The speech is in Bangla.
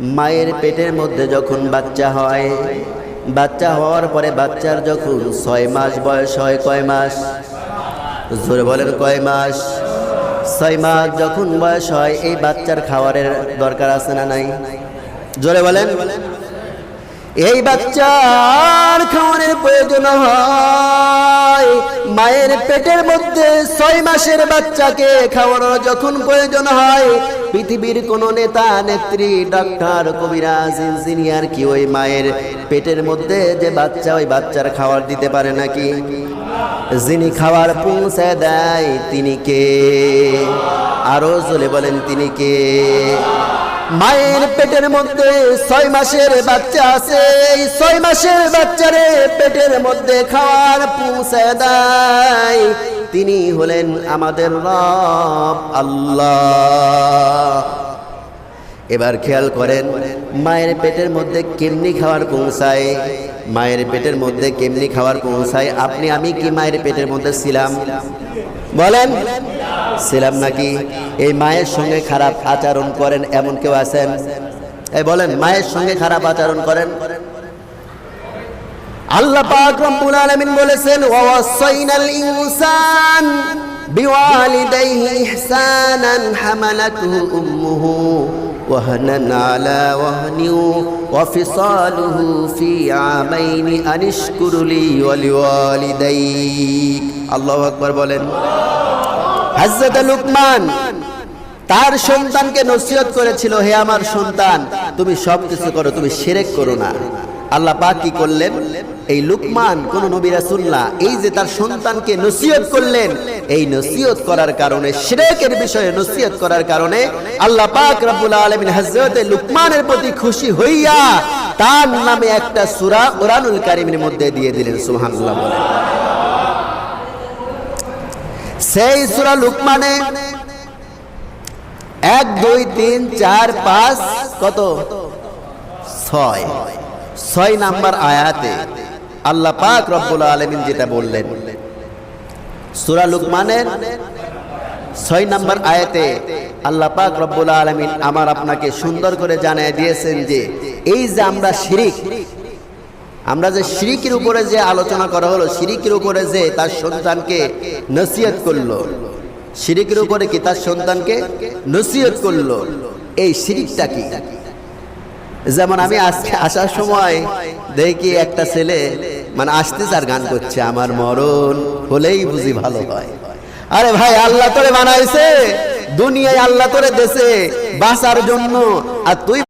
মায়ের পেটের মধ্যে যখন বাচ্চা হয়, বাচ্চা হওয়ার পরে বাচ্চার যখন 6 মাস বয়স হয়, কয় মাস? জোরে বলেন, কয় মাস? 6 মাস যখন বয়স হয়, এই বাচ্চার খাবারের দরকার আছে না নাই? জোরে বলেন। এই বাচ্চার খাওয়ানোর প্রয়োজন হয়। মায়ের পেটের মধ্যে 6 মাসের বাচ্চাকে খাওয়ানোর যখন প্রয়োজন হয়, পৃথিবীর কোন নেতা নেত্রী, ডাক্তার, কবিরাজ, ইঞ্জিনিয়ার কি ওই মায়ের পেটের মধ্যে যে বাচ্চা, ওই বাচ্চার খাবার দিতে পারে নাকি? যিনি খাবার পৌঁছে দেয় তিনি কে? আরো জোরে বলেন, তিনি কে? মায়ের পেটের মধ্যে 6 মাসের বাচ্চা আছে। এই 6 মাসের বাচ্চারে পেটের মধ্যে খাবার পৌঁছে দেয় তিনি হলেন আমাদের রব আল্লাহ। এবার খেয়াল করেন, মায়ের পেটের মধ্যে কেমনি খাবার পৌঁছায়? মায়ের পেটের মধ্যে কেমনি খাবার পৌঁছায়? আপনি আমি কি মায়ের পেটের মধ্যে ছিলাম? বলেন, ছিলাম নাকি? এই মায়ের সঙ্গে খারাপ আচরণ করেন এমন কেউ আছেন? এই বলেন, মায়ের সঙ্গে খারাপ আচরণ করেন? আল্লাহ পাক রব্বুল আলামিন বলেছেন, ওয়াসাইনাল ইনসান বিওয়ালিদাইহি ইহসানান হামালাতুহু উম্মুহু ওয়াহনান আলা ওয়াহনিন ওয়া ফিসালুহু ফি আমাইনি আনিশকুর লি ওয়া লিওয়ালিদাইক। আল্লাহু আকবার বলেন। হযরত লুকমান তার সন্তানকে নসিহত করেছিল, হে আমার সন্তান, তুমি সব কিছু করো, তুমি শিরক করো না। আল্লাহ পাক কি করলেন? এই লুকমান কোন নবী রাসূল না, এই যে তার সন্তানকে নসিহত করলেন, এই নসিহত করার কারণে, শিরকের বিষয়ে নসিহত করার কারণে আল্লাহ পাক রব্বুল আলামিন হযরত লুকমানের প্রতি খুশি হইয়া তার নামে একটা সূরা কুরআনুল কারীমের মধ্যে দিয়ে দিলেন। সুবহানাল্লাহ বলেন। সেই সূরা লুকমানে 1 2 3 4 5 কত? 6 নাম্বার আয়াতে আল্লাহ পাক রব্বুল আলামিন যেটা বললেন, সূরা লুকমানের 6 নাম্বার আয়াতে আল্লাহ পাক রব্বুল আলামিন আমার আপনাকে সুন্দর করে জানিয়ে দিয়েছেন যে এই যে আমরা যে শিরকের উপরে যে আলোচনা করা হলো, শিরকের উপরে যে তার সন্তানকে নসিহত করলো, শিরকের উপরে কি তার সন্তানকে নসিহত করলো, এই শিরকটা কি? যেমন আমি আজকে আসার সময় দেখি একটা ছেলে আসতেছে আর গান করছে, আমার মরণ হলেই বুঝি ভালো হয়। আরে ভাই, আল্লাহ তোরে বানাইছে দুনিয়ায়, আল্লাহ তোরে দেশে বাঁচার জন্য, আর তুই